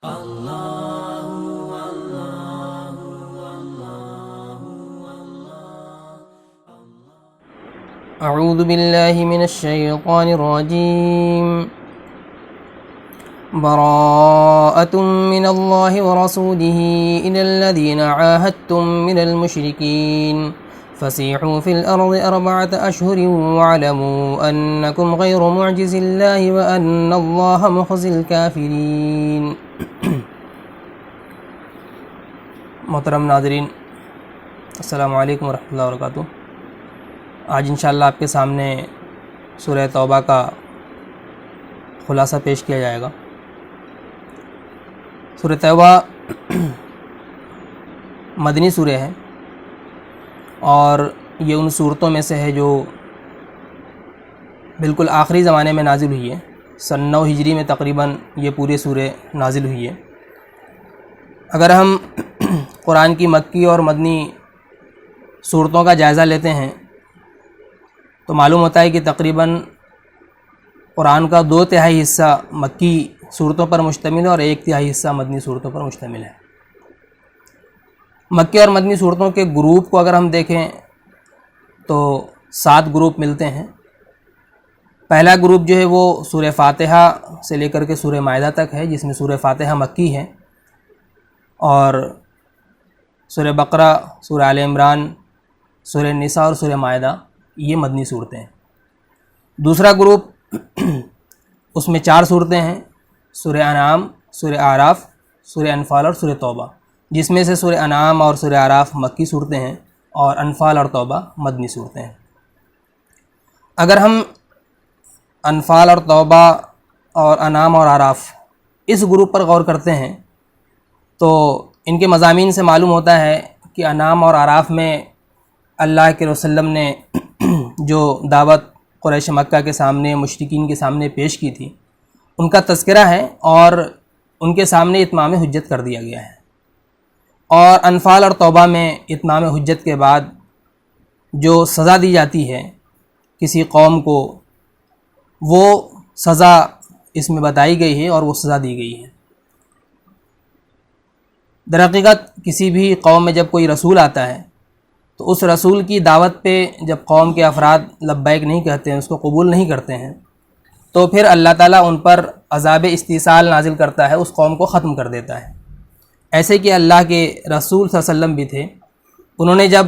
اعوذ باللہ من الشیطان الرجیم براءۃ من اللہ ورسولہ الی الذین عاہدتم من المشرکین فسیحوا فی الارض اربعۃ اشہر واعلموا انکم غیر معجز اللہ وان اللہ مخزی الکافرین۔ محترم ناظرین، السلام علیکم ورحمۃ اللہ وبرکاتہ۔ آج انشاءاللہ آپ کے سامنے سورہ توبہ کا خلاصہ پیش کیا جائے گا۔ سورہ توبہ مدنی سورہ ہے اور یہ ان صورتوں میں سے ہے جو بالکل آخری زمانے میں نازل ہوئی ہے۔ سن 9 ہجری میں تقریباً یہ پورے سورہ نازل ہوئی ہے۔ اگر ہم قرآن کی مکی اور مدنی صورتوں کا جائزہ لیتے ہیں تو معلوم ہوتا ہے کہ تقریباً قرآن کا 2/3 حصہ مکی صورتوں پر مشتمل ہے اور 1/3 حصہ مدنی صورتوں پر مشتمل ہے۔ مکی اور مدنی صورتوں کے گروپ کو اگر ہم دیکھیں تو 7 گروپ ملتے ہیں۔ پہلا گروپ جو ہے وہ سورہ فاتحہ سے لے کر کے سورہ مائدہ تک ہے، جس میں سورہ فاتحہ مکی ہے، اور سورہ بقرہ، سورہ آل عمران، سورہ نساء اور سورہ مائدہ یہ مدنی صورتیں ہیں۔ دوسرا گروپ اس میں 4 صورتیں ہیں، سورہ انعام، سورہ اعراف، سورہ انفال اور سورہ توبہ، جس میں سے سورہ انعام اور سورہ اعراف مکی صورتیں ہیں اور انفال اور توبہ مدنی صورتیں ہیں۔ اگر ہم انفال اور توبہ اور انعام اور اعراف اس گروپ پر غور کرتے ہیں تو ان کے مضامین سے معلوم ہوتا ہے کہ انعام اور اعراف میں اللہ کے رسول نے جو دعوت قریش مکہ کے سامنے، مشرکین کے سامنے پیش کی تھی، ان کا تذکرہ ہے اور ان کے سامنے اتمام حجت کر دیا گیا ہے۔ اور انفال اور توبہ میں اتمام حجت کے بعد جو سزا دی جاتی ہے کسی قوم کو، وہ سزا اس میں بتائی گئی ہے اور وہ سزا دی گئی ہے۔ در حقیقت کسی بھی قوم میں جب کوئی رسول آتا ہے تو اس رسول کی دعوت پہ جب قوم کے افراد لبیک نہیں کہتے ہیں، اس کو قبول نہیں کرتے ہیں، تو پھر اللہ تعالیٰ ان پر عذاب استیصال نازل کرتا ہے، اس قوم کو ختم کر دیتا ہے۔ ایسے کہ اللہ کے رسول صلی اللہ علیہ وسلم بھی تھے، انہوں نے جب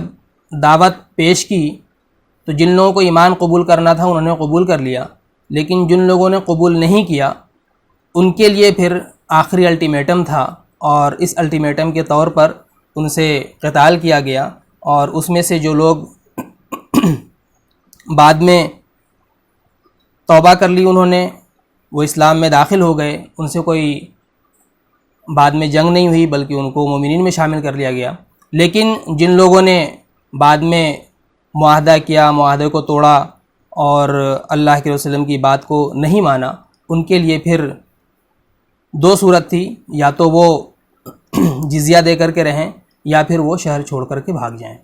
دعوت پیش کی تو جن لوگوں کو ایمان قبول کرنا تھا انہوں نے قبول کر لیا، لیکن جن لوگوں نے قبول نہیں کیا ان کے لیے پھر آخری الٹیمیٹم تھا، اور اس الٹیمیٹم کے طور پر ان سے قتال کیا گیا، اور اس میں سے جو لوگ بعد میں توبہ کر لی انہوں نے، وہ اسلام میں داخل ہو گئے، ان سے کوئی بعد میں جنگ نہیں ہوئی بلکہ ان کو مومنین میں شامل کر لیا گیا۔ لیکن جن لوگوں نے بعد میں معاہدہ کیا، معاہدے کو توڑا اور اللہ کے رسول کی بات کو نہیں مانا، ان کے لیے پھر 2 صورت تھی، یا تو وہ جزیہ دے کر کے رہیں یا پھر وہ شہر چھوڑ کر کے بھاگ جائیں۔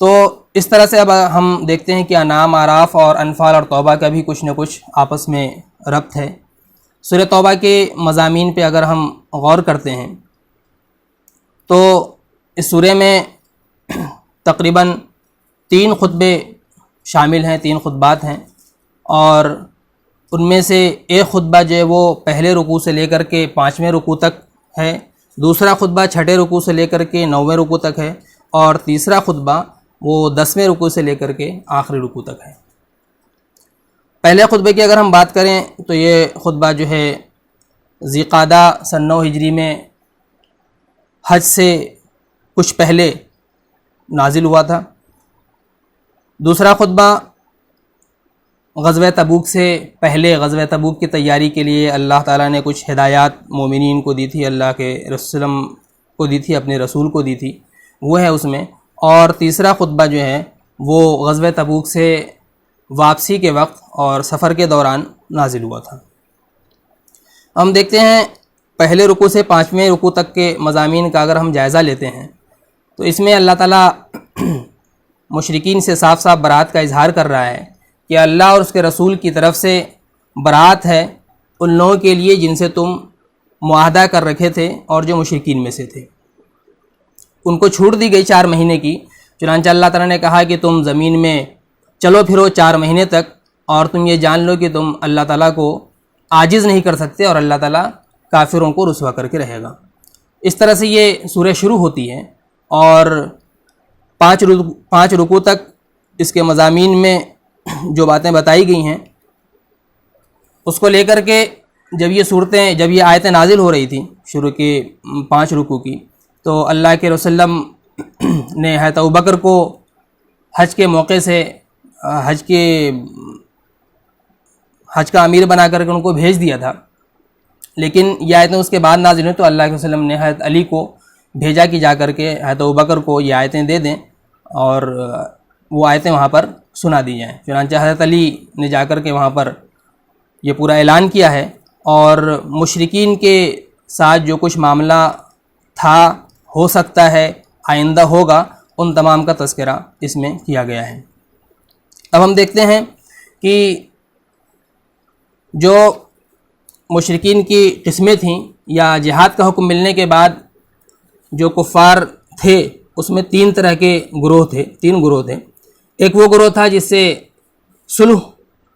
تو اس طرح سے اب ہم دیکھتے ہیں کہ انعام، اعراف اور انفال اور توبہ کا بھی کچھ نہ کچھ آپس میں ربط ہے۔ سورہ توبہ کے مضامین پہ اگر ہم غور کرتے ہیں تو اس سورہ میں تقریباً 3 خطبے شامل ہیں، 3 خطبات ہیں، اور ان میں سے ایک خطبہ جو ہے وہ پہلے رکوع سے لے کر کے 5ویں رکوع تک ہے، دوسرا خطبہ 6ٹھے رکوع سے لے کر کے 9ویں رکوع تک ہے، اور تیسرا خطبہ وہ 10ویں رکوع سے لے کر کے آخری رکوع تک ہے۔ پہلے خطبے کی اگر ہم بات کریں تو یہ خطبہ جو ہے ذی قعدہ سن 9 ہجری میں حج سے کچھ پہلے نازل ہوا تھا۔ دوسرا خطبہ غزوہ تبوک سے پہلے، غزوہ تبوک کی تیاری کے لیے اللہ تعالیٰ نے کچھ ہدایات مومنین کو دی تھی، اللہ کے رسول کو دی تھی، اپنے رسول کو دی تھی، وہ ہے اس میں۔ اور تیسرا خطبہ جو ہے وہ غزوہ تبوک سے واپسی کے وقت اور سفر کے دوران نازل ہوا تھا۔ ہم دیکھتے ہیں پہلے رکوع سے 5ویں رکوع تک کے مضامین کا اگر ہم جائزہ لیتے ہیں تو اس میں اللہ تعالیٰ مشرکین سے صاف صاف برات کا اظہار کر رہا ہے کہ اللہ اور اس کے رسول کی طرف سے برات ہے ان لوگوں کے لیے جن سے تم معاہدہ کر رکھے تھے اور جو مشرکین میں سے تھے، ان کو چھوٹ دی گئی 4 مہینے کی۔ چنانچہ اللہ تعالیٰ نے کہا کہ تم زمین میں چلو پھرو 4 مہینے تک، اور تم یہ جان لو کہ تم اللہ تعالیٰ کو عاجز نہیں کر سکتے، اور اللہ تعالیٰ کافروں کو رسوا کر کے رہے گا۔ اس طرح سے یہ سورہ شروع ہوتی ہے، اور 5 رکوع تک اس کے مضامین میں جو باتیں بتائی گئی ہیں اس کو لے کر کے جب یہ آیتیں نازل ہو رہی تھیں شروع کے 5 رکوع کی، تو اللہ کے رسول نے حضرت ابوبکر کو حج کے موقع سے حج کا امیر بنا کر کے ان کو بھیج دیا تھا، لیکن یہ آیتیں اس کے بعد نازل ہوئیں تو اللہ کے رسول نے حضرت علی کو بھیجا کہ جا کر کے حضرت ابوبکر کو یہ آیتیں دے دیں اور وہ آیتیں وہاں پر سنا دی جائیں۔ چنانچہ حضرت علی نے جا کر کے وہاں پر یہ پورا اعلان کیا ہے، اور مشرکین کے ساتھ جو کچھ معاملہ تھا، ہو سکتا ہے آئندہ ہوگا، ان تمام کا تذکرہ اس میں کیا گیا ہے۔ اب ہم دیکھتے ہیں کہ جو مشرکین کی قسمیں تھیں، یا جہاد کا حکم ملنے کے بعد جو کفار تھے اس میں 3 طرح کے گروہ تھے، 3 گروہ تھے۔ ایک وہ گروہ تھا جس سے صلح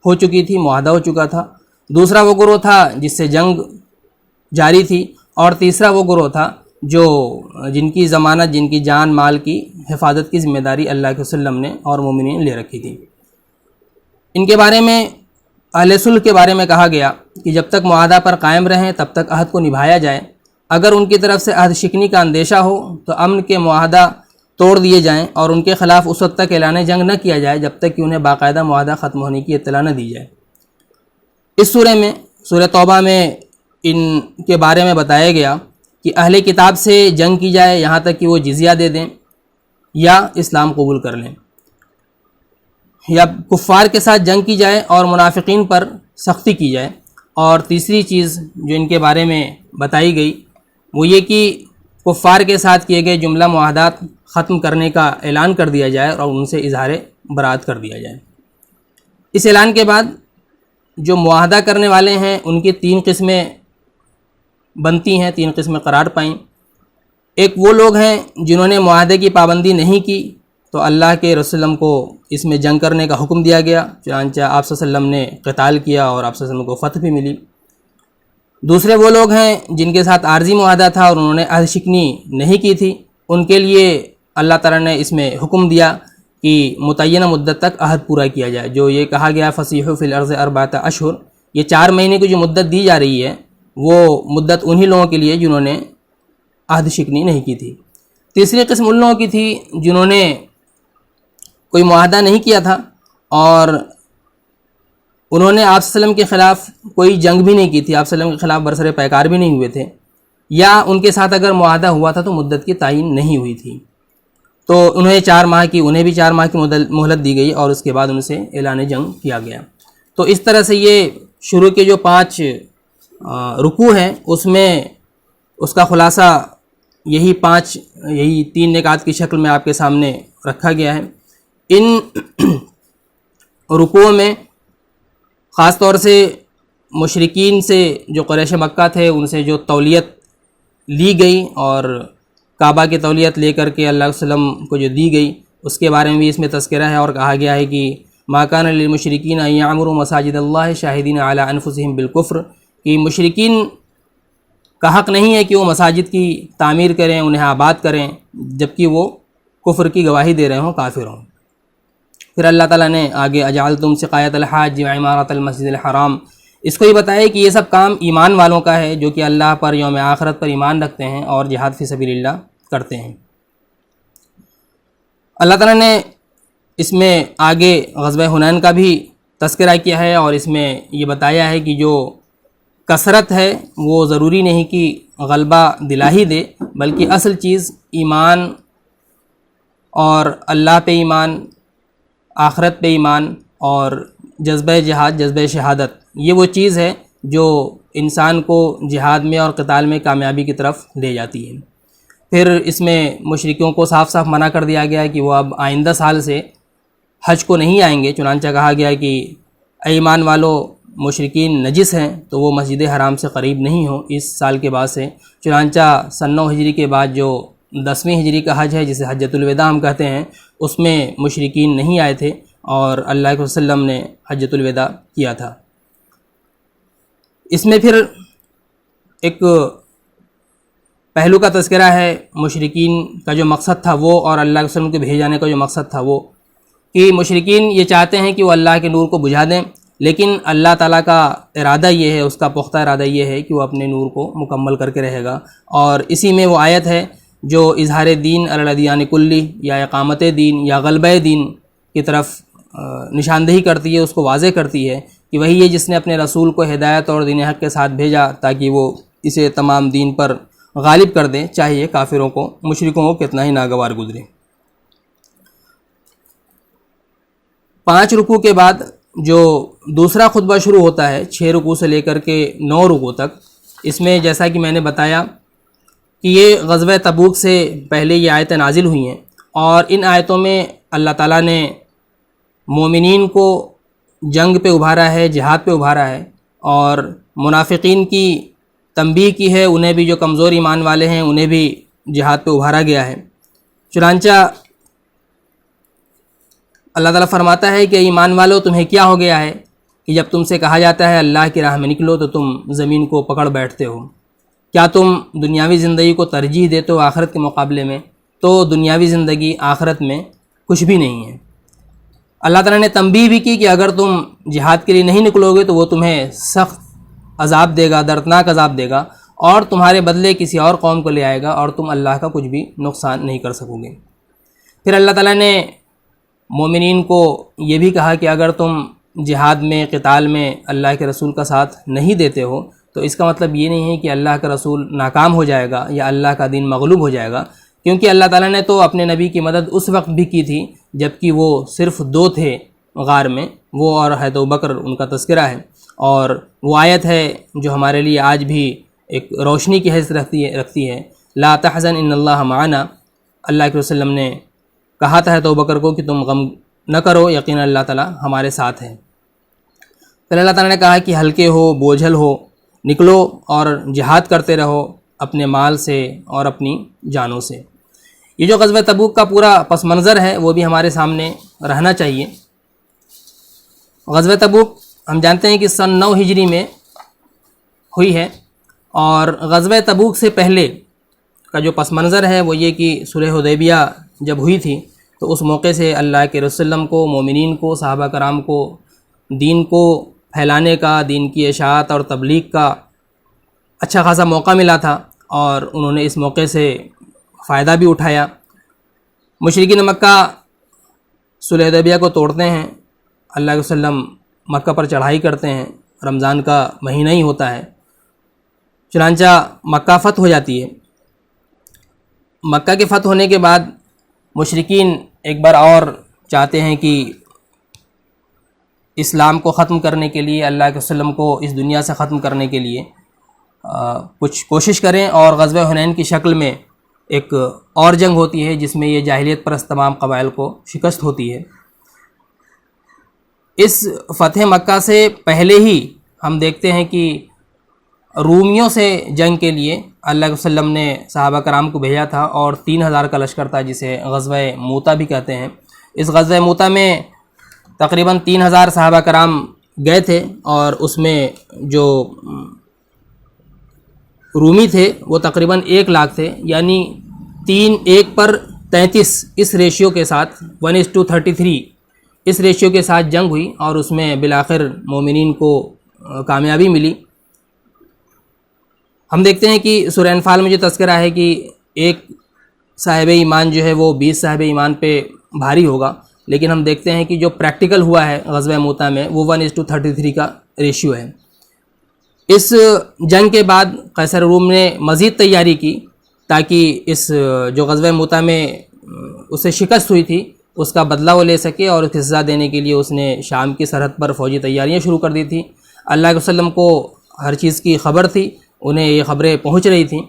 ہو چکی تھی، معاہدہ ہو چکا تھا، دوسرا وہ گروہ تھا جس سے جنگ جاری تھی، اور تیسرا وہ گروہ تھا جن کی ضمانت، جن کی جان مال کی حفاظت کی ذمہ داری اللہ کے وسلم نے اور مومنین نے لے رکھی تھی۔ ان کے بارے میں اہل صلح کے بارے میں کہا گیا کہ جب تک معاہدہ پر قائم رہیں تب تک عہد کو نبھایا جائے، اگر ان کی طرف سے عہد شکنی کا اندیشہ ہو تو امن کے معاہدہ توڑ دیے جائیں، اور ان کے خلاف اس وقت تک اعلان جنگ نہ کیا جائے جب تک کہ انہیں باقاعدہ معاہدہ ختم ہونے کی اطلاع نہ دی جائے۔ اس سورہ میں، سورہ توبہ میں، ان کے بارے میں بتایا گیا کہ اہل کتاب سے جنگ کی جائے یہاں تک کہ وہ جزیہ دے دیں یا اسلام قبول کر لیں، یا کفار کے ساتھ جنگ کی جائے اور منافقین پر سختی کی جائے، اور تیسری چیز جو ان کے بارے میں بتائی گئی وہ یہ کہ کفار کے ساتھ کیے گئے جملہ معاہدات ختم کرنے کا اعلان کر دیا جائے اور ان سے اظہار برات کر دیا جائے۔ اس اعلان کے بعد جو معاہدہ کرنے والے ہیں ان کی 3 قسمیں بنتی ہیں، 3 قسمیں قرار پائیں۔ ایک وہ لوگ ہیں جنہوں نے معاہدے کی پابندی نہیں کی تو اللہ کے رسول کو اس میں جنگ کرنے کا حکم دیا گیا، چنانچہ آپ صلی اللہ علیہ وسلم نے قتال کیا اور آپ صلی اللہ علیہ وسلم کو فتح بھی ملی۔ دوسرے وہ لوگ ہیں جن کے ساتھ عارضی معاہدہ تھا اور انہوں نے عہد شکنی نہیں کی تھی، ان کے لیے اللہ تعالیٰ نے اس میں حکم دیا کہ متعینہ مدت تک عہد پورا کیا جائے، جو یہ کہا گیا فصیحوا فی الارض 4 اشہر، یہ 4 مہینے کی جو مدت دی جا رہی ہے وہ مدت انہی لوگوں کے لیے جنہوں نے عہد شکنی نہیں کی تھی۔ تیسری قسم ان لوگوں کی تھی جنہوں نے کوئی معاہدہ نہیں کیا تھا اور انہوں نے آپ صلی اللہ علیہ وسلم کے خلاف کوئی جنگ بھی نہیں کی تھی، آپ صلی اللہ علیہ وسلم کے خلاف برسر پیکار بھی نہیں ہوئے تھے، یا ان کے ساتھ اگر معاہدہ ہوا تھا تو مدت کی تعین نہیں ہوئی تھی، تو انہیں 4 ماہ کی مہلت دی گئی اور اس کے بعد ان سے اعلان جنگ کیا گیا۔ تو اس طرح سے یہ شروع کے جو 5 رکوع ہیں اس میں اس کا خلاصہ یہی 3 نکات کی شکل میں آپ کے سامنے رکھا گیا ہے۔ ان رکوعوں میں خاص طور سے مشرکین سے جو قریش مکہ تھے ان سے جو تولیت لی گئی اور کعبہ کی تولیت لے کر کے اللہ علیہ وسلم کو جو دی گئی اس کے بارے میں بھی اس میں تذکرہ ہے، اور کہا گیا ہے کہ ما کان للمشرکین ان یعمروا مساجد اللہ شاہدین علی انفسہم بالکفر، کہ مشرکین کا حق نہیں ہے کہ وہ مساجد کی تعمیر کریں، انہیں آباد کریں جبکہ وہ کفر کی گواہی دے رہے ہوں، کافر ہوں۔ پھر اللہ تعالیٰ نے آگے اجعلتم سقایۃ الحاج وعمارۃ المسجد الحرام، اس کو یہ بتایا کہ یہ سب کام ایمان والوں کا ہے جو کہ اللہ پر، یوم آخرت پر ایمان رکھتے ہیں اور جہاد فی سبیل اللہ کرتے ہیں۔ اللہ تعالیٰ نے اس میں آگے غزوہ حنین کا بھی تذکرہ کیا ہے اور اس میں یہ بتایا ہے کہ جو کثرت ہے وہ ضروری نہیں کہ غلبہ دلا ہی دے، بلکہ اصل چیز ایمان اور اللہ پہ ایمان، آخرت پہ ایمان اور جذبہ جہاد، جذبہ شہادت، یہ وہ چیز ہے جو انسان کو جہاد میں اور قتال میں کامیابی کی طرف لے جاتی ہے۔ پھر اس میں مشرکوں کو صاف صاف منع کر دیا گیا کہ وہ اب آئندہ سال سے حج کو نہیں آئیں گے، چنانچہ کہا گیا کہ اے ایمان والو مشرکین نجس ہیں تو وہ مسجد حرام سے قریب نہیں ہوں اس سال کے بعد سے۔ چنانچہ سن 9 ہجری کے بعد جو 10ویں ہجری کا حج ہے جسے حجۃ الوداع ہم کہتے ہیں، اس میں مشرکین نہیں آئے تھے اور اللہ کے وسلم نے حجۃ الوداع کیا تھا۔ اس میں پھر ایک پہلو کا تذکرہ ہے مشرکین کا جو مقصد تھا وہ، اور اللہ کے وسلم کے بھیجے جانے کا جو مقصد تھا وہ، کہ مشرکین یہ چاہتے ہیں کہ وہ اللہ کے نور کو بجھا دیں، لیکن اللہ تعالیٰ کا ارادہ یہ ہے، اس کا پختہ ارادہ یہ ہے کہ وہ اپنے نور کو مکمل کر کے رہے گا۔ اور اسی میں وہ آیت ہے جو اظہار دین علی الادیان کلی یا اقامت دین یا غلبہ دین کی طرف نشاندہی کرتی ہے، اس کو واضح کرتی ہے کہ وہی ہے جس نے اپنے رسول کو ہدایت اور دین حق کے ساتھ بھیجا تاکہ وہ اسے تمام دین پر غالب کر دیں، چاہے یہ کافروں کو، مشرکوں کو کتنا ہی ناگوار گزرے۔ 5 رکوع کے بعد جو دوسرا خطبہ شروع ہوتا ہے 6 رکوع سے لے کر کے 9 رکوع تک، اس میں جیسا کہ میں نے بتایا کہ یہ غزوہ تبوک سے پہلے یہ آیتیں نازل ہوئی ہیں، اور ان آیتوں میں اللہ تعالیٰ نے مومنین کو جنگ پہ ابھارا ہے، جہاد پہ ابھارا ہے، اور منافقین کی تنبیہ کی ہے، انہیں بھی جو کمزور ایمان والے ہیں انہیں بھی جہاد پہ ابھارا گیا ہے۔ چنانچہ اللہ تعالیٰ فرماتا ہے کہ ایمان والو تمہیں کیا ہو گیا ہے کہ جب تم سے کہا جاتا ہے اللہ کی راہ میں نکلو تو تم زمین کو پکڑ بیٹھتے ہو؟ کیا تم دنیاوی زندگی کو ترجیح دیتے ہو آخرت کے مقابلے میں؟ تو دنیاوی زندگی آخرت میں کچھ بھی نہیں ہے۔ اللہ تعالیٰ نے تنبیہ بھی کی کہ اگر تم جہاد کے لیے نہیں نکلو گے تو وہ تمہیں سخت عذاب دے گا، دردناک عذاب دے گا، اور تمہارے بدلے کسی اور قوم کو لے آئے گا اور تم اللہ کا کچھ بھی نقصان نہیں کر سکو گے۔ پھر اللہ تعالیٰ نے مومنین کو یہ بھی کہا کہ اگر تم جہاد میں، قتال میں اللہ کے رسول کا ساتھ نہیں دیتے ہو تو اس کا مطلب یہ نہیں ہے کہ اللہ کا رسول ناکام ہو جائے گا یا اللہ کا دین مغلوب ہو جائے گا، کیونکہ اللہ تعالیٰ نے تو اپنے نبی کی مدد اس وقت بھی کی تھی جب کہ وہ صرف 2 تھے غار میں، وہ اور حضرت ابوبکر، ان کا تذکرہ ہے، اور وہ آیت ہے جو ہمارے لیے آج بھی ایک روشنی کی حیثیت رکھتی ہے، لا تحزن ان اللہ معنا۔ اللہ کے وسلم نے کہا تھا حضرت ابوبکر کو کہ تم غم نہ کرو، یقینا اللہ تعالیٰ ہمارے ساتھ ہے۔ پھر اللہ تعالیٰ نے کہا کہ ہلکے ہو، بوجھل ہو، نکلو اور جہاد کرتے رہو اپنے مال سے اور اپنی جانوں سے۔ یہ جو غزوہ تبوک کا پورا پس منظر ہے وہ بھی ہمارے سامنے رہنا چاہیے۔ غزوہ تبوک ہم جانتے ہیں کہ سن 9 ہجری میں ہوئی ہے، اور غزوہ تبوک سے پہلے کا جو پس منظر ہے وہ یہ کہ صلح حدیبیہ جب ہوئی تھی تو اس موقع سے اللہ کے رسول اللہ کو، مومنین کو، صحابہ کرام کو دین کو پھیلانے کا، دین کی اشاعت اور تبلیغ کا اچھا خاصا موقع ملا تھا، اور انہوں نے اس موقع سے فائدہ بھی اٹھایا۔ مشرکین مکہ صلح حدیبیہ کو توڑتے ہیں، اللہ کے وسلم مکہ پر چڑھائی کرتے ہیں، رمضان کا مہینہ ہی ہوتا ہے، چنانچہ مکہ فتح ہو جاتی ہے۔ مکہ کے فتح ہونے کے بعد مشرکین ایک بار اور چاہتے ہیں کہ اسلام کو ختم کرنے کے لیے، اللہ کے وسلم کو اس دنیا سے ختم کرنے کے لیے کچھ کوشش کریں، اور غزوہ حنین کی شکل میں ایک اور جنگ ہوتی ہے جس میں یہ جاہلیت پرست تمام قبائل کو شکست ہوتی ہے۔ اس فتح مکہ سے پہلے ہی ہم دیکھتے ہیں کہ رومیوں سے جنگ کے لیے اللہ کے وسلم نے صحابہ کرام کو بھیجا تھا، اور 3000 کا لشکر تھا جسے غزوہ موتا بھی کہتے ہیں۔ اس غزوہ موتا میں تقریباً 3000 صحابہ کرام گئے تھے، اور اس میں جو رومی تھے وہ تقریباً 1 لاکھ تھے، یعنی 3:1 اس ریشیو کے ساتھ 1:33 اس ریشیو کے ساتھ جنگ ہوئی، اور اس میں بالآخر مومنین کو کامیابی ملی۔ ہم دیکھتے ہیں کہ سورہ انفال میں جو تذکرہ ہے کہ ایک صاحب ایمان جو ہے وہ 20 صاحب ایمان پہ بھاری ہوگا، لیکن ہم دیکھتے ہیں کہ جو پریکٹیکل ہوا ہے غزوہ موتا میں وہ 1:33 کا ریشیو ہے۔ اس جنگ کے بعد قیصر روم نے مزید تیاری کی تاکہ اس جو غزوہ موتا میں اسے شکست ہوئی تھی اس کا بدلہ وہ لے سکے، اور سزا دینے کے لیے اس نے شام کی سرحد پر فوجی تیاریاں شروع کر دی تھی۔ اللہ کے وسلم کو ہر چیز کی خبر تھی، انہیں یہ خبریں پہنچ رہی تھیں،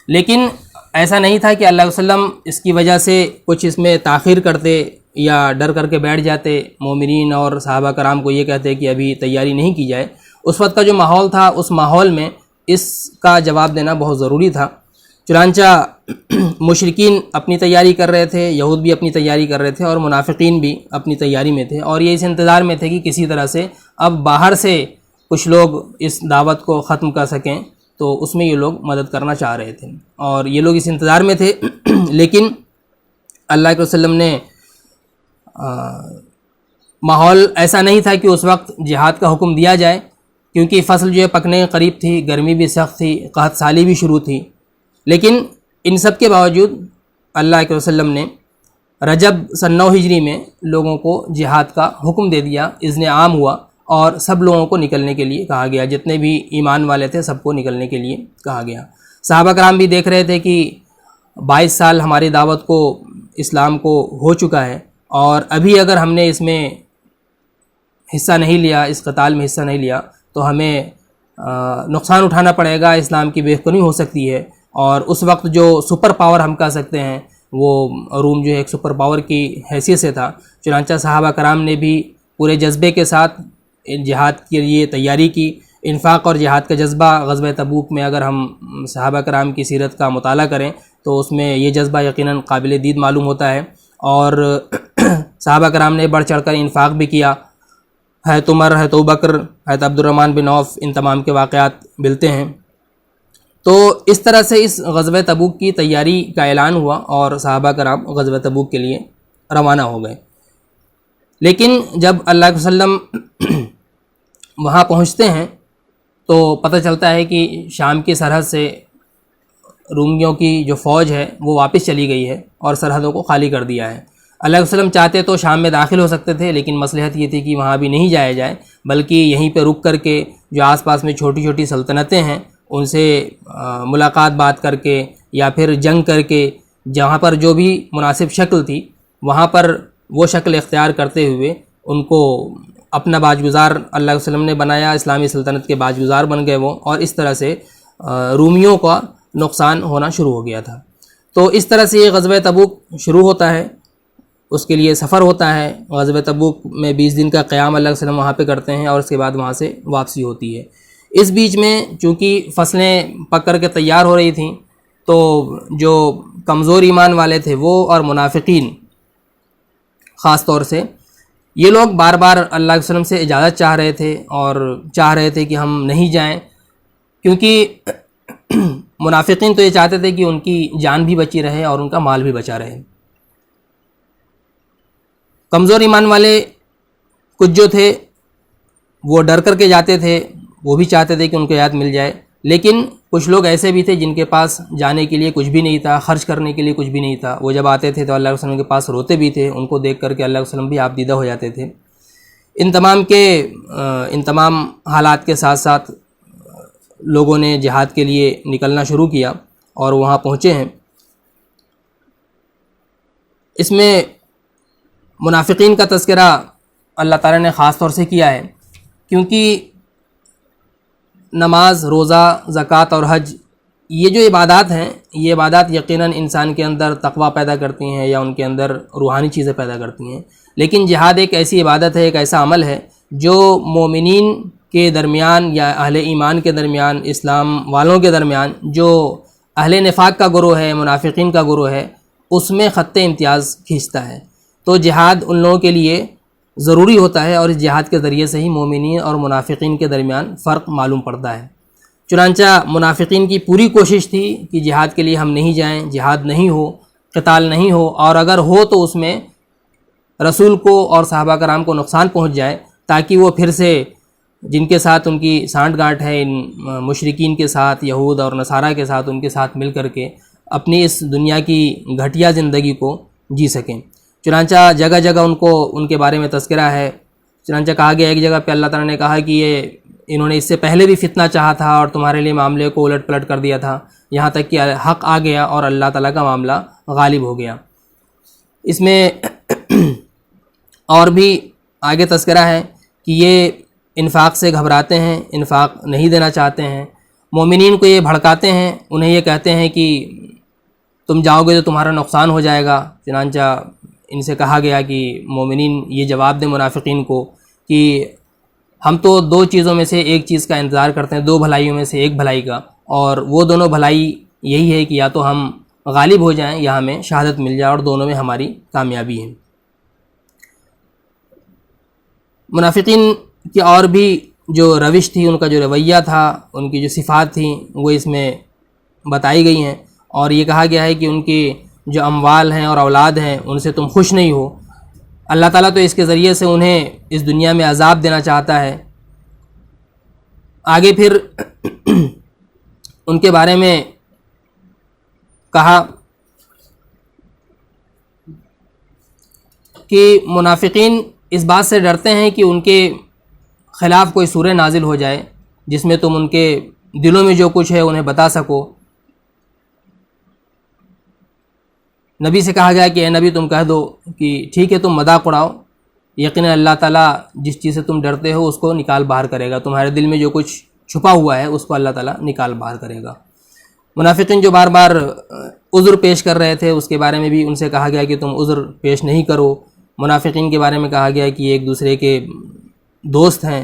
لیکن ایسا نہیں تھا کہ اللہ کے وسلم اس کی وجہ سے کچھ اس میں تاخیر کرتے یا ڈر کر کے بیٹھ جاتے، مومنین اور صحابہ کرام کو یہ کہتے کہ ابھی تیاری نہیں کی جائے۔ اس وقت کا جو ماحول تھا اس ماحول میں اس کا جواب دینا بہت ضروری تھا۔ چنانچہ مشرکین اپنی تیاری کر رہے تھے، یہود بھی اپنی تیاری کر رہے تھے، اور منافقین بھی اپنی تیاری میں تھے، اور یہ اس انتظار میں تھے کہ کسی طرح سے اب باہر سے کچھ لوگ اس دعوت کو ختم کر سکیں، تو اس میں یہ لوگ مدد کرنا چاہ رہے تھے، اور یہ لوگ اس انتظار میں تھے۔ لیکن اللہ کے وسلم نے ماحول ایسا نہیں تھا کہ اس وقت جہاد کا حکم دیا جائے، کیونکہ فصل جو ہے پکنے کے قریب تھی، گرمی بھی سخت تھی، قحط سالی بھی شروع تھی۔ لیکن ان سب کے باوجود اللہ کے وسلم نے رجب سن 9 ہجری میں لوگوں کو جہاد کا حکم دے دیا، اذن عام ہوا، اور سب لوگوں کو نکلنے کے لیے کہا گیا، جتنے بھی ایمان والے تھے سب کو نکلنے کے لیے کہا گیا۔ صحابہ کرام بھی دیکھ رہے تھے کہ 22 سال ہماری دعوت کو، اسلام کو ہو چکا ہے، اور ابھی اگر ہم نے اس میں حصہ نہیں لیا، اس قتال میں حصہ نہیں لیا، تو ہمیں نقصان اٹھانا پڑے گا، اسلام کی بے کنی ہو سکتی ہے۔ اور اس وقت جو سپر پاور ہم کہہ سکتے ہیں، وہ روم جو ہے ایک سپر پاور کی حیثیت سے تھا۔ چنانچہ صحابہ کرام نے بھی پورے جذبے کے ساتھ جہاد کے لیے تیاری کی۔ انفاق اور جہاد کا جذبہ غزوہ تبوک میں اگر ہم صحابہ کرام کی سیرت کا مطالعہ کریں تو اس میں یہ جذبہ یقیناً قابل دید معلوم ہوتا ہے، اور صحابہ کرام نے بڑھ چڑھ کر انفاق بھی کیا۔ حضرت عمر، حضرت ابوبکر، حضرت عبد الرحمن بن عوف، ان تمام کے واقعات ملتے ہیں۔ تو اس طرح سے اس غزوہ تبوک کی تیاری کا اعلان ہوا، اور صحابہ کرام غزوہ تبوک کے لیے روانہ ہو گئے۔ لیکن جب اللہ کے وسلم وہاں پہنچتے ہیں تو پتہ چلتا ہے کہ شام کی سرحد سے رومیوں کی جو فوج ہے وہ واپس چلی گئی ہے، اور سرحدوں کو خالی کر دیا ہے۔ اللہ کے وسلم چاہتے تو شام میں داخل ہو سکتے تھے، لیکن مصلحت یہ تھی کہ وہاں بھی نہیں جایا جائے، بلکہ یہیں پہ رک کر کے جو آس پاس میں چھوٹی چھوٹی سلطنتیں ہیں ان سے ملاقات بات کر کے، یا پھر جنگ کر کے، جہاں پر جو بھی مناسب شکل تھی وہاں پر وہ شکل اختیار کرتے ہوئے ان کو اپنا باجگزار اللہ کے وسلم نے بنایا، اسلامی سلطنت کے باجگزار بن گئے وہ، اور اس طرح سے رومیوں کا نقصان ہونا شروع ہو گیا تھا۔ تو اس طرح سے یہ غزوہ تبوک شروع ہوتا ہے، اس کے لیے سفر ہوتا ہے۔ غزوہ تبوک میں 20 دن کا قیام اللہ کے وسلم وہاں پہ کرتے ہیں، اور اس کے بعد وہاں سے واپسی ہوتی ہے۔ اس بیچ میں چونکہ فصلیں پک کر کے تیار ہو رہی تھیں، تو جو کمزور ایمان والے تھے وہ، اور منافقین خاص طور سے، یہ لوگ بار بار اللہ کے وسلم سے اجازت چاہ رہے تھے، اور چاہ رہے تھے کہ ہم نہیں جائیں، کیونکہ منافقین تو یہ چاہتے تھے کہ ان کی جان بھی بچی رہے اور ان کا مال بھی بچا رہے۔ کمزور ایمان والے کچھ جو تھے وہ ڈر کر کے جاتے تھے، وہ بھی چاہتے تھے کہ ان کو ہدایت مل جائے، لیکن کچھ لوگ ایسے بھی تھے جن کے پاس جانے کے لیے کچھ بھی نہیں تھا، خرچ کرنے کے لیے کچھ بھی نہیں تھا۔ وہ جب آتے تھے تو اللہ کے وسلم کے پاس روتے بھی تھے، ان کو دیکھ کر کے اللہ کے وسلم بھی آپ دیدہ ہو جاتے تھے۔ ان تمام حالات کے ساتھ ساتھ لوگوں نے جہاد کے لیے نکلنا شروع کیا، اور وہاں پہنچے ہیں۔ اس میں منافقین کا تذکرہ اللہ تعالیٰ نے خاص طور سے کیا ہے، کیونکہ نماز، روزہ، زکوٰۃ اور حج، یہ جو عبادات ہیں، یہ عبادات یقیناً انسان کے اندر تقویٰ پیدا کرتی ہیں، یا ان کے اندر روحانی چیزیں پیدا کرتی ہیں۔ لیکن جہاد ایک ایسی عبادت ہے، ایک ایسا عمل ہے جو مومنین کے درمیان یا اہل ایمان کے درمیان، اسلام والوں کے درمیان، جو اہل نفاق کا گروہ ہے، منافقین کا گروہ ہے، اس میں خط امتیاز کھینچتا ہے۔ تو جہاد ان لوگوں کے لیے ضروری ہوتا ہے، اور اس جہاد کے ذریعے سے ہی مومنین اور منافقین کے درمیان فرق معلوم پڑتا ہے۔ چنانچہ منافقین کی پوری کوشش تھی کہ جہاد کے لیے ہم نہیں جائیں، جہاد نہیں ہو، قتال نہیں ہو، اور اگر ہو تو اس میں رسول کو اور صحابہ کرام کو نقصان پہنچ جائے، تاکہ وہ پھر سے جن کے ساتھ ان کی سانٹھ گانٹھ ہے، ان مشرکین کے ساتھ، یہود اور نصارہ کے ساتھ، ان کے ساتھ مل کر کے اپنی اس دنیا کی گھٹیا زندگی کو جی سکیں۔ چنانچہ جگہ جگہ ان کے بارے میں تذکرہ ہے۔ چنانچہ کہا گیا ایک جگہ پہ اللہ تعالیٰ نے کہا کہ انہوں نے اس سے پہلے بھی فتنہ چاہا تھا اور تمہارے لیے معاملے کو الٹ پلٹ کر دیا تھا، یہاں تک کہ حق آ گیا اور اللہ تعالیٰ کا معاملہ غالب ہو گیا۔ اس میں اور بھی آگے تذکرہ ہے کہ یہ انفاق سے گھبراتے ہیں، انفاق نہیں دینا چاہتے ہیں، مومنین کو یہ بھڑکاتے ہیں، انہیں یہ کہتے ہیں کہ تم جاؤ گے تو تمہارا نقصان ہو جائے گا۔ چنانچہ ان سے کہا گیا کہ مومنین یہ جواب دیں منافقین کو کہ ہم تو دو چیزوں میں سے ایک چیز کا انتظار کرتے ہیں، دو بھلائیوں میں سے ایک بھلائی کا، اور وہ دونوں بھلائی یہی ہے کہ یا تو ہم غالب ہو جائیں یا ہمیں شہادت مل جائے، اور دونوں میں ہماری کامیابی ہے۔ منافقین کی اور بھی جو روش تھی، ان کا جو رویہ تھا، ان کی جو صفات تھیں، وہ اس میں بتائی گئی ہیں، اور یہ کہا گیا ہے کہ ان کی جو اموال ہیں اور اولاد ہیں ان سے تم خوش نہیں ہو۔ اللہ تعالیٰ تو اس کے ذریعے سے انہیں اس دنیا میں عذاب دینا چاہتا ہے۔ آگے پھر ان کے بارے میں کہا کہ منافقین اس بات سے ڈرتے ہیں کہ ان کے خلاف کوئی سورہ نازل ہو جائے جس میں تم ان کے دلوں میں جو کچھ ہے انہیں بتا سکو۔ نبی سے کہا گیا کہ اے نبی تم کہہ دو کہ ٹھیک ہے تم مذاق اڑاؤ، یقیناً اللہ تعالیٰ جس چیز سے تم ڈرتے ہو اس کو نکال باہر کرے گا، تمہارے دل میں جو کچھ چھپا ہوا ہے اس کو اللہ تعالیٰ نکال باہر کرے گا۔ منافقین جو بار بار عذر پیش کر رہے تھے اس کے بارے میں بھی ان سے کہا گیا کہ تم عذر پیش نہیں کرو۔ منافقین کے بارے میں کہا گیا کہ یہ ایک دوسرے کے دوست ہیں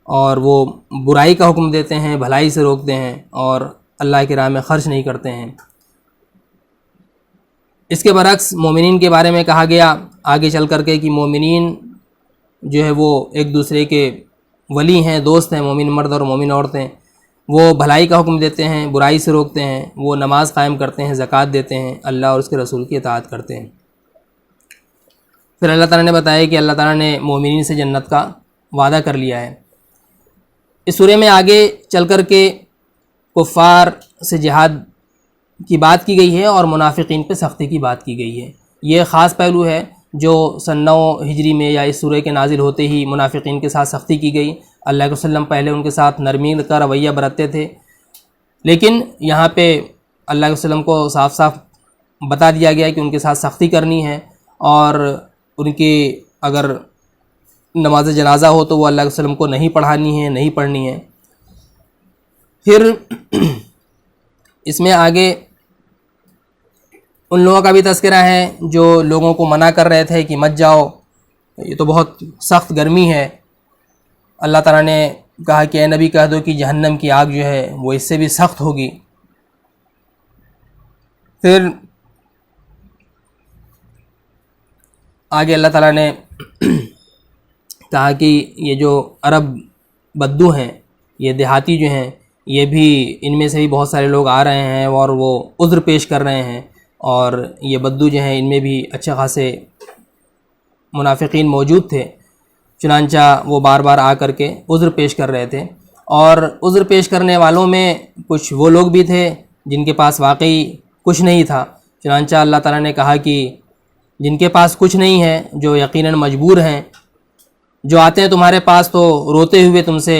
اور وہ برائی کا حکم دیتے ہیں، بھلائی سے روکتے ہیں، اور اللہ کی راہ میں خرچ نہیں کرتے ہیں۔ اس کے برعکس مومنین کے بارے میں کہا گیا آگے چل کر کے کہ مومنین جو ہے وہ ایک دوسرے کے ولی ہیں، دوست ہیں، مومن مرد اور مومن عورتیں۔ وہ بھلائی کا حکم دیتے ہیں، برائی سے روکتے ہیں، وہ نماز قائم کرتے ہیں، زکوٰۃ دیتے ہیں، اللہ اور اس کے رسول کی اطاعت کرتے ہیں۔ پھر اللہ تعالیٰ نے بتایا کہ اللہ تعالیٰ نے مومنین سے جنت کا وعدہ کر لیا ہے۔ اس سورے میں آگے چل کر کے کفار سے جہاد کی بات کی گئی ہے اور منافقین پہ سختی کی بات کی گئی ہے۔ یہ خاص پہلو ہے جو سن 9 ہجری میں یا اس سورے کے نازل ہوتے ہی منافقین کے ساتھ سختی کی گئی۔ اللہ کے وسلم پہلے ان کے ساتھ نرمی کا رویہ برتتے تھے، لیکن یہاں پہ اللہ کے وسلم کو صاف صاف بتا دیا گیا کہ ان کے ساتھ سختی کرنی ہے، اور ان کی اگر نماز جنازہ ہو تو وہ اللہ کے وسلم کو نہیں پڑھانی ہے، نہیں پڑھنی ہے۔ پھر اس میں آگے ان لوگوں کا بھی تذکرہ ہے جو لوگوں کو منع کر رہے تھے کہ مت جاؤ، یہ تو بہت سخت گرمی ہے۔ اللہ تعالیٰ نے کہا کہ اے نبی کہہ دو کہ جہنم کی آگ جو ہے وہ اس سے بھی سخت ہوگی۔ پھر آگے اللہ تعالیٰ نے کہا کہ یہ جو عرب بدو ہیں، یہ دیہاتی جو ہیں، یہ بھی ان میں سے بھی بہت سارے لوگ آ رہے ہیں اور وہ عذر پیش کر رہے ہیں، اور یہ بدو جو ہیں ان میں بھی اچھے خاصے منافقین موجود تھے، چنانچہ وہ بار بار آ کر کے عذر پیش کر رہے تھے۔ اور عذر پیش کرنے والوں میں کچھ وہ لوگ بھی تھے جن کے پاس واقعی کچھ نہیں تھا، چنانچہ اللہ تعالیٰ نے کہا کہ جن کے پاس کچھ نہیں ہے، جو یقیناً مجبور ہیں، جو آتے ہیں تمہارے پاس تو روتے ہوئے تم سے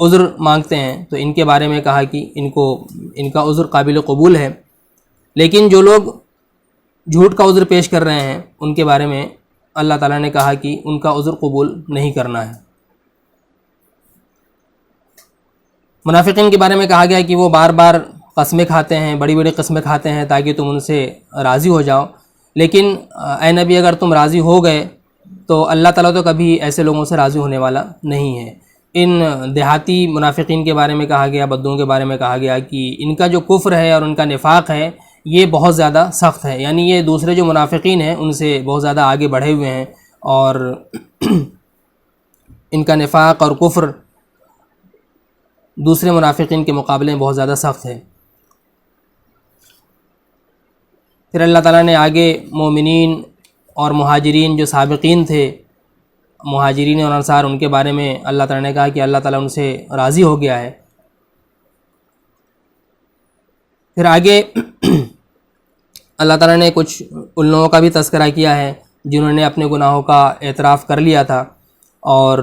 عذر مانگتے ہیں، تو ان کے بارے میں کہا کہ ان کا عذر قابل قبول ہے، لیکن جو لوگ جھوٹ کا عذر پیش کر رہے ہیں ان کے بارے میں اللہ تعالیٰ نے کہا کہ ان کا عذر قبول نہیں کرنا ہے۔ منافقین کے بارے میں کہا گیا کہ وہ بار بار قسمیں کھاتے ہیں، بڑی بڑی قسمیں کھاتے ہیں تاکہ تم ان سے راضی ہو جاؤ، لیکن اے نبی اگر تم راضی ہو گئے تو اللہ تعالیٰ تو کبھی ایسے لوگوں سے راضی ہونے والا نہیں ہے۔ ان دیہاتی منافقین کے بارے میں کہا گیا، بدوؤں کے بارے میں کہا گیا کہ ان کا جو کفر ہے اور ان کا نفاق ہے یہ بہت زیادہ سخت ہے، یعنی یہ دوسرے جو منافقین ہیں ان سے بہت زیادہ آگے بڑھے ہوئے ہیں، اور ان کا نفاق اور کفر دوسرے منافقین کے مقابلے میں بہت زیادہ سخت ہے۔ پھر اللہ تعالیٰ نے آگے مومنین اور مہاجرین جو سابقین تھے، مہاجرین اور انصار، ان کے بارے میں اللہ تعالیٰ نے کہا کہ اللہ تعالیٰ ان سے راضی ہو گیا ہے۔ پھر آگے اللہ تعالیٰ نے کچھ ان لوگوں کا بھی تذکرہ کیا ہے جنہوں نے اپنے گناہوں کا اعتراف کر لیا تھا اور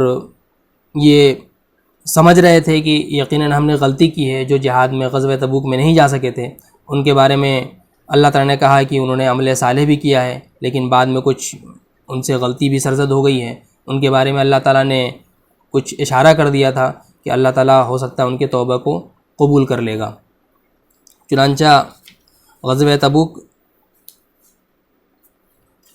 یہ سمجھ رہے تھے کہ یقیناً ہم نے غلطی کی ہے، جو جہاد میں غزوہ تبوک میں نہیں جا سکے تھے۔ ان کے بارے میں اللہ تعالیٰ نے کہا کہ انہوں نے عمل صالح بھی کیا ہے، لیکن بعد میں کچھ ان سے غلطی بھی سرزد ہو گئی ہے۔ ان کے بارے میں اللہ تعالیٰ نے کچھ اشارہ کر دیا تھا کہ اللہ تعالیٰ ہو سکتا ہے ان کے توبہ کو قبول کر لے گا۔ چنانچہ غزوہ تبوک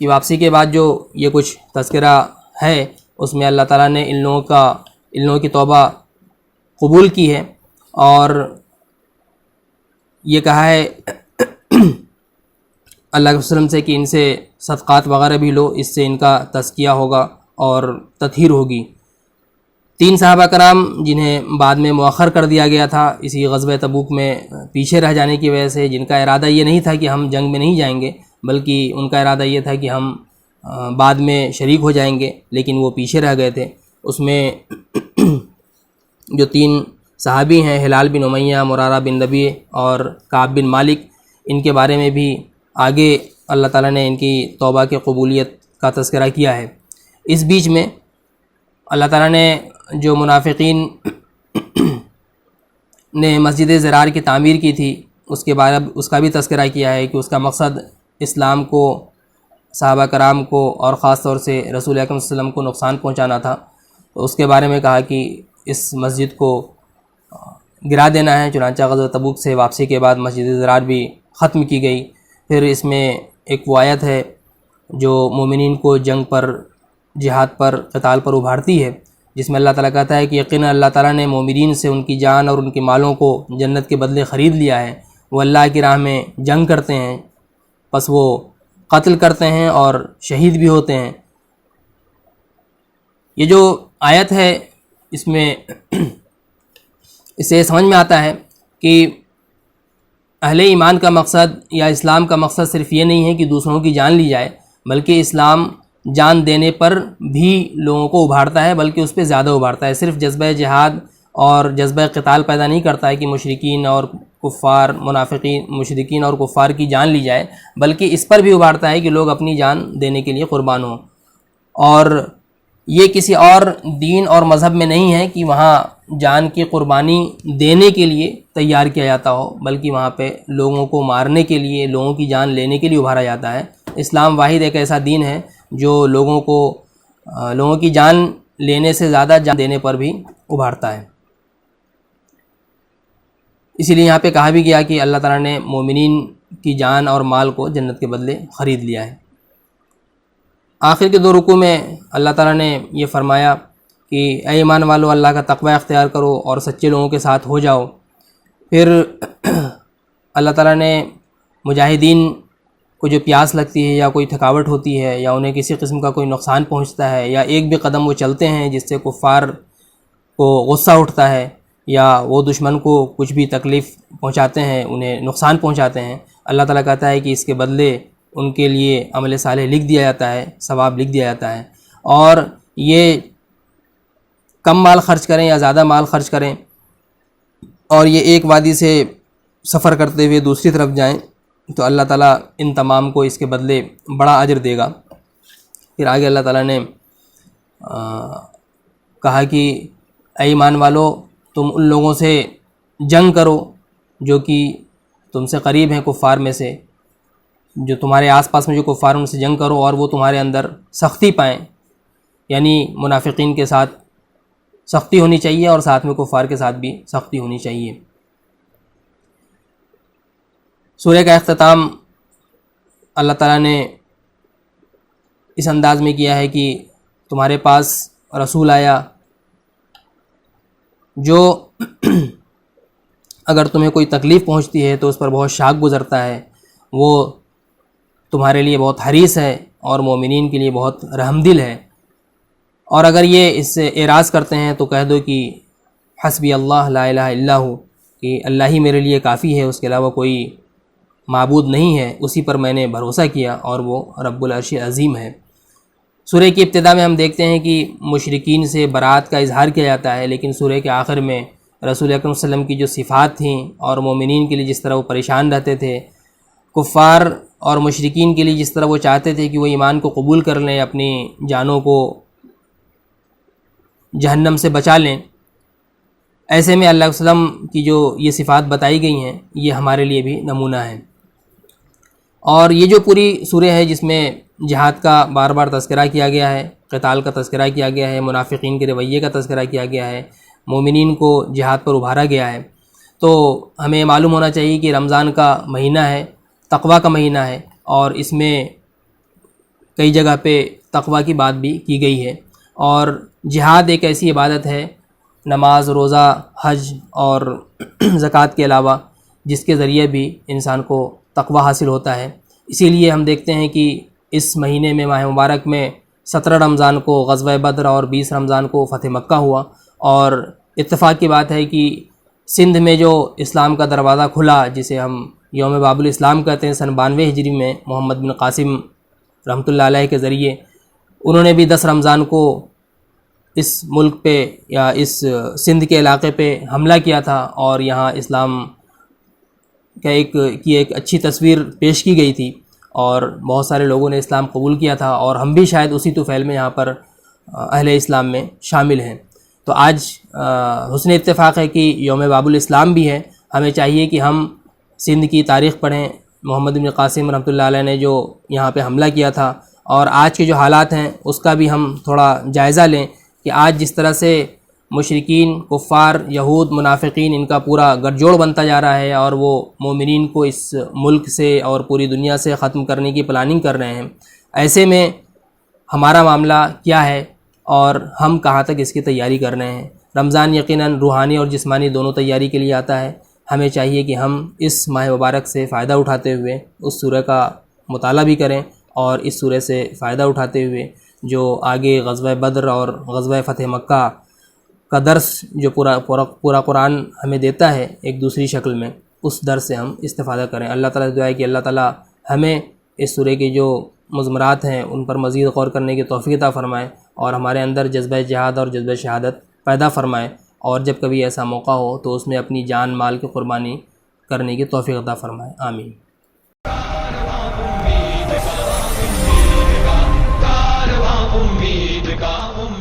کی واپسی کے بعد جو یہ کچھ تذکرہ ہے اس میں اللہ تعالیٰ نے ان لوگوں کی توبہ قبول کی ہے، اور یہ کہا ہے اللہ کے وسلم سے کہ ان سے صدقات وغیرہ بھی لو، اس سے ان کا تزکیہ ہوگا اور تطہیر ہوگی۔ 3 صحابہ کرام جنہیں بعد میں مؤخر کر دیا گیا تھا اسی غزوہ تبوک میں پیچھے رہ جانے کی وجہ سے، جن کا ارادہ یہ نہیں تھا کہ ہم جنگ میں نہیں جائیں گے، بلکہ ان کا ارادہ یہ تھا کہ ہم بعد میں شریک ہو جائیں گے، لیکن وہ پیچھے رہ گئے تھے۔ اس میں جو 3 صحابی ہیں، ہلال بن امیہ، مرارہ بن ربیع اور کعب بن مالک، ان کے بارے میں بھی آگے اللہ تعالیٰ نے ان کی توبہ کی قبولیت کا تذکرہ کیا ہے۔ اس بیچ میں اللہ تعالیٰ نے جو منافقین نے مسجد ضرار کی تعمیر کی تھی اس کا بھی تذکرہ کیا ہے کہ اس کا مقصد اسلام کو، صحابہ کرام کو اور خاص طور سے رسول اکرم صلی اللہ علیہ وسلم کو نقصان پہنچانا تھا۔ تو اس کے بارے میں کہا کہ اس مسجد کو گرا دینا ہے۔ چنانچہ غزوہ تبوک سے واپسی کے بعد مسجد ضرار بھی ختم کی گئی۔ پھر اس میں ایک وہ آیت ہے جو مومنین کو جنگ پر، جہاد پر، قتال پر ابھارتی ہے، جس میں اللہ تعالیٰ کہتا ہے کہ یقیناً اللہ تعالیٰ نے مومنین سے ان کی جان اور ان کے مالوں کو جنت کے بدلے خرید لیا ہے۔ وہ اللہ کی راہ میں جنگ کرتے ہیں، پس وہ قتل کرتے ہیں اور شہید بھی ہوتے ہیں۔ یہ جو آیت ہے اس میں اسے سمجھ میں آتا ہے کہ اہل ایمان کا مقصد یا اسلام کا مقصد صرف یہ نہیں ہے کہ دوسروں کی جان لی جائے، بلکہ اسلام جان دینے پر بھی لوگوں کو ابھارتا ہے، بلکہ اس پہ زیادہ ابھارتا ہے۔ صرف جذبہ جہاد اور جذبہ قتال پیدا نہیں کرتا ہے کہ مشرکین اور کفار، منافقین، مشرکین اور کفار کی جان لی جائے، بلکہ اس پر بھی ابھارتا ہے کہ لوگ اپنی جان دینے کے لیے قربان ہوں۔ اور یہ کسی اور دین اور مذہب میں نہیں ہے کہ وہاں جان کی قربانی دینے کے لیے تیار کیا جاتا ہو، بلکہ وہاں پہ لوگوں کو مارنے کے لیے، لوگوں کی جان لینے کے لیے ابھارا جاتا ہے۔ اسلام واحد ایک ایسا دین ہے جو لوگوں کی جان لینے سے زیادہ جان دینے پر بھی ابھارتا ہے۔ اسی لیے یہاں پہ کہا بھی گیا کہ اللہ تعالیٰ نے مومنین کی جان اور مال کو جنت کے بدلے خرید لیا ہے۔ آخر کے 2 رکوع میں اللہ تعالیٰ نے یہ فرمایا کہ اے ایمان والو، اللہ کا تقوی اختیار کرو اور سچے لوگوں کے ساتھ ہو جاؤ۔ پھر اللہ تعالیٰ نے مجاہدین کو جو پیاس لگتی ہے یا کوئی تھکاوٹ ہوتی ہے یا انہیں کسی قسم کا کوئی نقصان پہنچتا ہے یا ایک بھی قدم وہ چلتے ہیں جس سے کفار کو غصہ اٹھتا ہے یا وہ دشمن کو کچھ بھی تکلیف پہنچاتے ہیں، انہیں نقصان پہنچاتے ہیں، اللہ تعالیٰ کہتا ہے کہ اس کے بدلے ان کے لیے عمل صالح لکھ دیا جاتا ہے، ثواب لکھ دیا جاتا ہے۔ اور یہ کم مال خرچ کریں یا زیادہ مال خرچ کریں اور یہ ایک وادی سے سفر کرتے ہوئے دوسری طرف جائیں تو اللہ تعالیٰ ان تمام کو اس کے بدلے بڑا اجر دے گا۔ پھر آگے اللہ تعالیٰ نے کہا کہ اے ایمان والو، تم ان لوگوں سے جنگ کرو جو کہ تم سے قریب ہیں، کفار میں سے، جو تمہارے آس پاس میں جو کفار ہیں ان سے جنگ کرو اور وہ تمہارے اندر سختی پائیں، یعنی منافقین کے ساتھ سختی ہونی چاہیے اور ساتھ میں کفار کے ساتھ بھی سختی ہونی چاہیے۔ سورہ کا اختتام اللہ تعالیٰ نے اس انداز میں کیا ہے کہ تمہارے پاس رسول آیا جو اگر تمہیں کوئی تکلیف پہنچتی ہے تو اس پر بہت شاق گزرتا ہے، وہ تمہارے لیے بہت حریص ہے اور مومنین کے لیے بہت رحم دل ہے۔ اور اگر یہ اس سے اعراض کرتے ہیں تو کہہ دو کہ حسبی اللہ لا الہ الا ہو، کہ اللہ ہی میرے لیے کافی ہے، اس کے علاوہ کوئی معبود نہیں ہے، اسی پر میں نے بھروسہ کیا اور وہ رب العرش عظیم ہے۔ سورہ کی ابتدا میں ہم دیکھتے ہیں کہ مشرکین سے برات کا اظہار کیا جاتا ہے، لیکن سورہ کے آخر میں رسول اکرم صلی اللہ علیہ وسلم کی جو صفات تھیں اور مومنین کے لیے جس طرح وہ پریشان رہتے تھے، کفار اور مشرکین کے لیے جس طرح وہ چاہتے تھے کہ وہ ایمان کو قبول کر لیں، اپنی جانوں کو جہنم سے بچا لیں، ایسے میں اللہ کے وسلم کی جو یہ صفات بتائی گئی ہیں یہ ہمارے لیے بھی نمونہ ہے۔ اور یہ جو پوری سورہ ہے جس میں جہاد کا بار بار تذکرہ کیا گیا ہے، قتال کا تذکرہ کیا گیا ہے، منافقین کے رویے کا تذکرہ کیا گیا ہے، مومنین کو جہاد پر ابھارا گیا ہے، تو ہمیں معلوم ہونا چاہیے کہ رمضان کا مہینہ ہے، تقوی کا مہینہ ہے، اور اس میں کئی جگہ پہ تقوی کی بات بھی کی گئی ہے۔ اور جہاد ایک ایسی عبادت ہے، نماز، روزہ، حج اور زکوٰۃ کے علاوہ، جس کے ذریعے بھی انسان کو تقوی حاصل ہوتا ہے۔ اسی لیے ہم دیکھتے ہیں کہ اس مہینے میں، ماہ مبارک میں، 17 رمضان کو غزوہ بدر اور 20 رمضان کو فتح مکہ ہوا، اور اتفاق کی بات ہے کہ سندھ میں جو اسلام کا دروازہ کھلا، جسے ہم یوم باب الاسلام کہتے ہیں، سن 92 ہجری میں محمد بن قاسم رحمۃ اللہ علیہ کے ذریعے، انہوں نے بھی 10 رمضان کو اس ملک پہ یا اس سندھ کے علاقے پہ حملہ کیا تھا، اور یہاں اسلام کا ایک اچھی تصویر پیش کی گئی تھی، اور بہت سارے لوگوں نے اسلام قبول کیا تھا، اور ہم بھی شاید اسی طفیل میں یہاں پر اہل اسلام میں شامل ہیں۔ تو آج حسن اتفاق ہے کہ یوم باب الاسلام بھی ہے۔ ہمیں چاہیے کہ ہم سندھ کی تاریخ پڑھیں، محمد بن قاسم رحمۃ اللہ علیہ نے جو یہاں پہ حملہ کیا تھا، اور آج کے جو حالات ہیں اس کا بھی ہم تھوڑا جائزہ لیں کہ آج جس طرح سے مشرکین، کفار، یہود، منافقین، ان کا پورا گٹھ جوڑ بنتا جا رہا ہے، اور وہ مومنین کو اس ملک سے اور پوری دنیا سے ختم کرنے کی پلاننگ کر رہے ہیں۔ ایسے میں ہمارا معاملہ کیا ہے اور ہم کہاں تک اس کی تیاری کر رہے ہیں؟ رمضان یقیناً روحانی اور جسمانی دونوں تیاری کے لیے آتا ہے۔ ہمیں چاہیے کہ ہم اس ماہ مبارک سے فائدہ اٹھاتے ہوئے اس سورہ کا مطالعہ بھی کریں، اور اس سورہ سے فائدہ اٹھاتے ہوئے جو آگے غزوہ بدر اور غزوہ فتح مکہ کا درس جو پورا قرآن ہمیں دیتا ہے ایک دوسری شکل میں، اس درس سے ہم استفادہ کریں۔ اللہ تعالیٰ سے دعا ہے کہ اللہ تعالیٰ ہمیں اس سورہ کے جو مضمرات ہیں ان پر مزید غور کرنے کی توفیق عطا فرمائے، اور ہمارے اندر جذبہ جہاد اور جذبہ شہادت پیدا فرمائے، اور جب کبھی ایسا موقع ہو تو اس میں اپنی جان مال کی قربانی کرنے کی توفیق عطا فرمائے۔ آمین۔